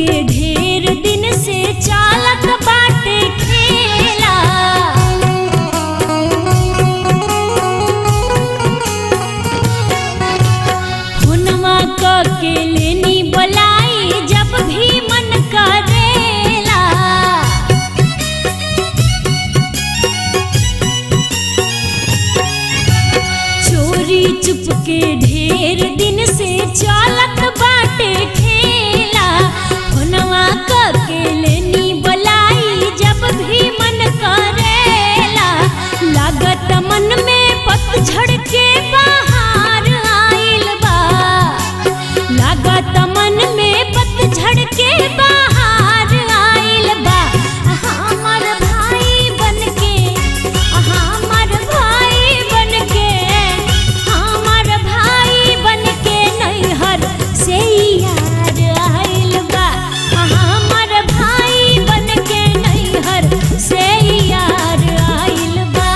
के ढेर दिन से चालत बाटे खेला। हुनमा के लेनी बुलाई जब भी मन करेला। चोरी चुप के ढेर दिन से चालत बाटे खेला। हुनमा के लेनी बुलाई जब भी मन करेला। लागत मन में पतझड़ के बहार आइल बा। लागत मन में पतझड़ के बहार आइल बा। हमर भाई बनके, हमर भाई बनके, हमर भाई बनके नैहर से यार आइल बा। हमर भाई बनके नैहर से यार आइल बा।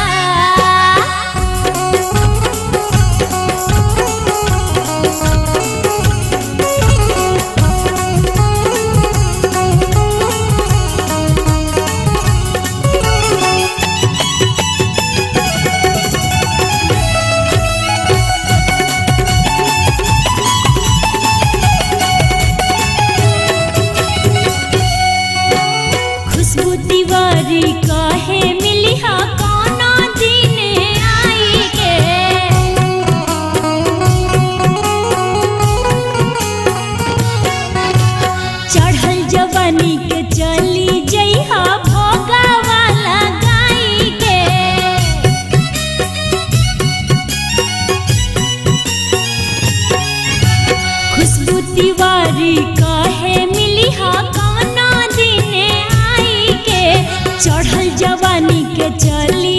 खुशबू तिवारी काहे मिली हा कौना दिने आई के। चढ़ल जवानी के चली जइहा भोगा वाला गाई के। खुशबू तिवारी काहे मिली हा कौना दिने आई के। चढ़ल जवानी के चली